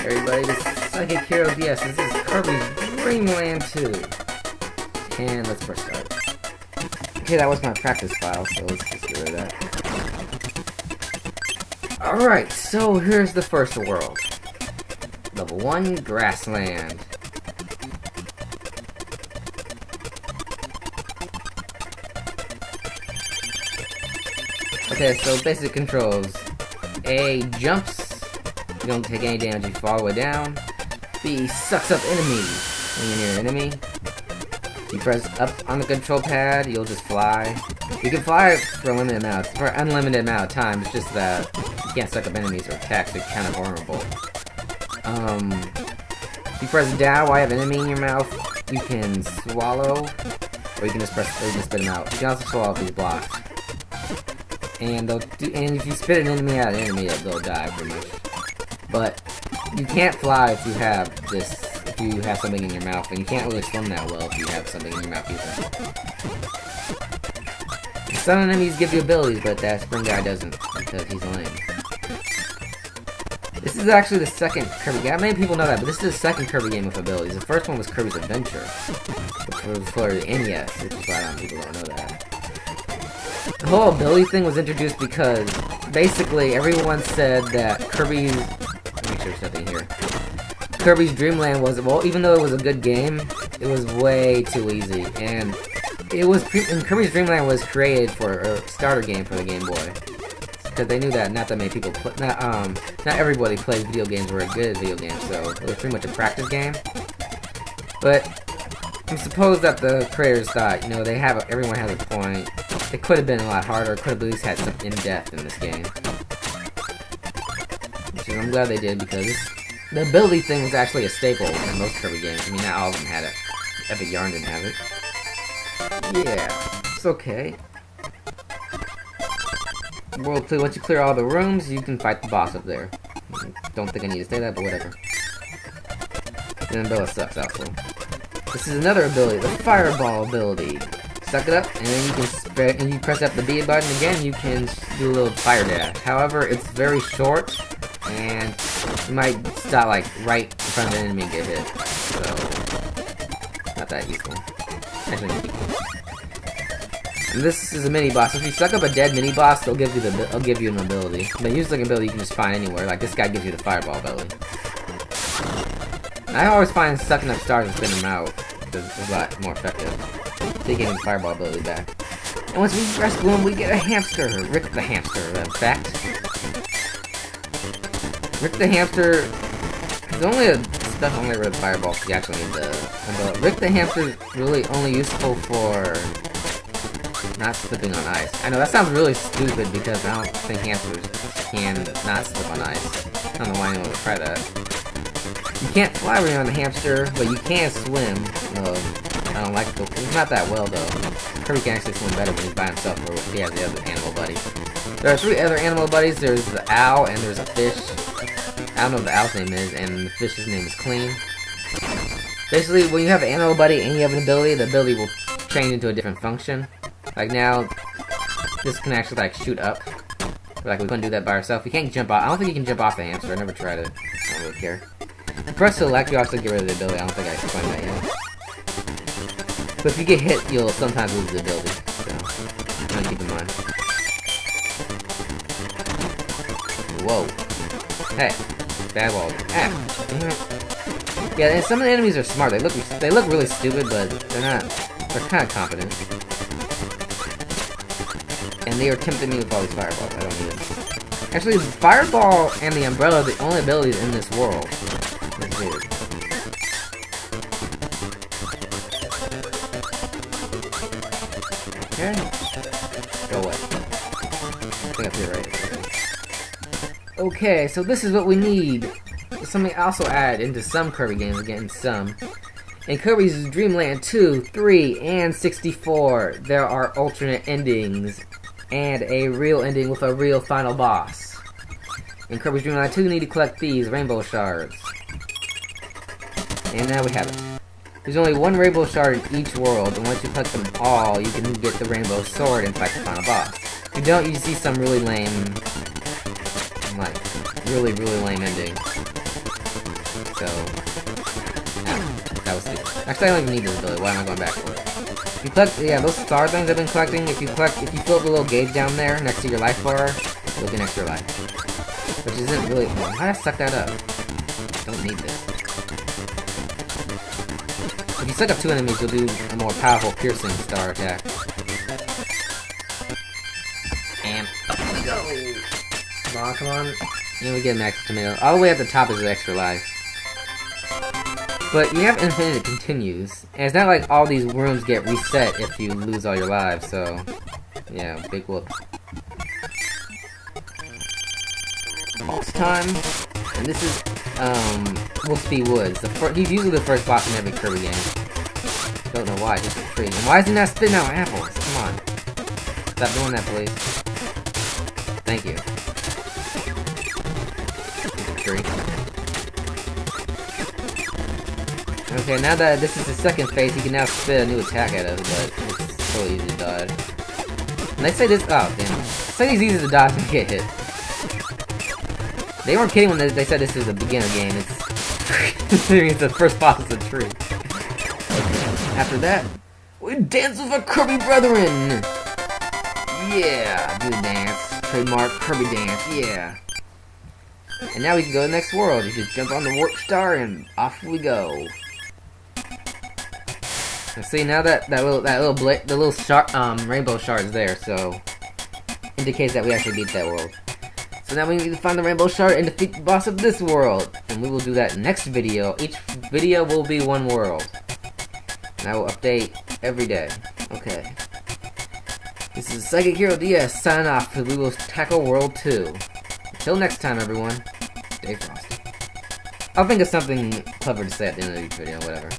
everybody, this is Psychic Hero DS. This is Kirby's Dream Land 2. And let's press start. Okay, that was my practice file, so let's just get rid of that. Alright, so here's the first world. Level 1, Grassland. Okay, so basic controls. A, jumps. You don't take any damage if you fall all the way down. B, sucks up enemies when you're near an enemy. You press up on the control pad, you'll just fly. You can fly for an unlimited amount of time. It's just that you can't suck up enemies or attacks. They're kind of vulnerable. If you press down while you have an enemy in your mouth, you can swallow, or you can just spit them out. You can also swallow these blocks. And if you spit an enemy out, they'll die pretty much. But you can't fly if you have something in your mouth, and you can't really swim that well if you have something in your mouth either. Some enemies give you abilities, but that spring guy doesn't, because he's lame. This is actually the second Kirby game. Not many people know that, but this is the second Kirby game with abilities. The first one was Kirby's Adventure, which was for the NES, which is why a lot of people don't know that. The whole ability thing was introduced because basically everyone said that Kirby's... Let me make sure there's nothing here. Kirby's Dream Land was, well, even though it was a good game, it was way too easy. And Kirby's Dream Land was created for a starter game for the Game Boy. Because they knew that not that many people not everybody plays video games or are good at video games, so it was pretty much a practice game. But I suppose that the creators thought, you know, everyone has a point. It could have been a lot harder. Could have at least had some in-depth in this game. Which I'm glad they did, because the ability thing was actually a staple in most Kirby games. I mean, not all of them had it. Epic Yarn didn't have it. Yeah, it's okay. Once you clear all the rooms, you can fight the boss up there. Don't think I need to say that, but whatever. Then Bella sucks also. This is another ability, the Fireball ability. Suck it up, and then you can spread, and you press up the B button again, you can do a little fire dash. However, it's very short, and you might stop like right in front of the enemy and get hit. So, not that useful. Actually, not useful. And this is a mini boss. If you suck up a dead mini boss, they'll give you an ability. But usually an ability you can just find anywhere. Like this guy gives you the Fireball ability. And I always find sucking up stars and spinning them out is a lot more effective. So you get the Fireball ability back. And once we rescue him, we get a hamster. Rick the hamster, in fact. Rick the hamster is only a special only rid of Fireball because you actually need the umbrella. Rick the hamster is really only useful for not slipping on ice. I know that sounds really stupid because I don't think hamsters can not slip on ice. I don't know why anyone would try that. You can't fly when you're on the hamster, but you can swim. I don't like it's not that well though. Kirby can actually swim better when he's by himself or if he has the other animal buddy. There are 3 other animal buddies. There's the owl and there's a fish. I don't know what the owl's name is, and the fish's name is Clean. Basically, when you have an animal buddy and you have an ability, the ability will change into a different function. Like now, this can actually like shoot up. Like we couldn't do that by ourselves. We can't jump off. I don't think you can jump off the hamster. I never tried it. I don't really care. If you press select, you also get rid of the ability. I don't think I explained that yet. But if you get hit, you'll sometimes lose the ability. So, try to keep in mind. Whoa. Hey. Bad wall. Ah. Damn it. Yeah, and some of the enemies are smart. They look really stupid, but they're kind of competent. And they are tempting me with all these fireballs. I don't need them. Actually, the Fireball and the Umbrella are the only abilities in this world. That's weird. Okay. Go away. I think I feel right. Okay, so this is what we need. Something also added into some Kirby games, again, some. In Kirby's Dream Land 2, 3, and 64, there are alternate endings, and a real ending with a real final boss. In Kirby's Dream Land 2, you need to collect these rainbow shards. And now we have it. There's only one rainbow shard in each world, and once you collect them all, you can get the rainbow sword and fight the final boss. If you don't, you see some really lame, like, really lame ending. so... Nah, that was stupid. Actually, I don't even need this ability. Why am I going back for it? You collect, yeah, those star things I've been collecting, if you fill up the little gauge down there next to your life bar, you'll get an extra life. Which isn't really... Why did I suck that up? Don't need this. If you suck up 2 enemies, you'll do a more powerful piercing star attack. And up we go! Come on, come on. And we get an extra tomato. All the way at the top is the extra life. But you have infinite continues, and it's not like all these rooms get reset if you lose all your lives, so... Yeah, big whoop. Boss time, and this is, Wolfsby Woods. He's usually the first boss in every Kirby game. Don't know why, he's a tree. And why is he not spitting out apples? Come on. Stop doing that, please. Thank you. Tree. Okay, now that this is the second phase, he can now spit a new attack at us, but it's so easy to dodge. And they say this, oh damn. They say he's easy to dodge and get hit. They weren't kidding when they said this is a beginner game. It's the first boss of the tree. Okay. After that, we dance with our Kirby brethren! Yeah, do the dance. Trademark Kirby dance, yeah. And now we can go to the next world. You just jump on the warp star and off we go. And see, now the little rainbow shard is there, so indicates that we actually beat that world. So now we need to find the rainbow shard and defeat the boss of this world, and we will do that next video. Each video will be one world, and I will update every day. Okay. This is Psychic Hero DS signing off, because we will tackle World 2. Until next time, everyone. Stay frosty. I'll think of something clever to say at the end of each video, whatever.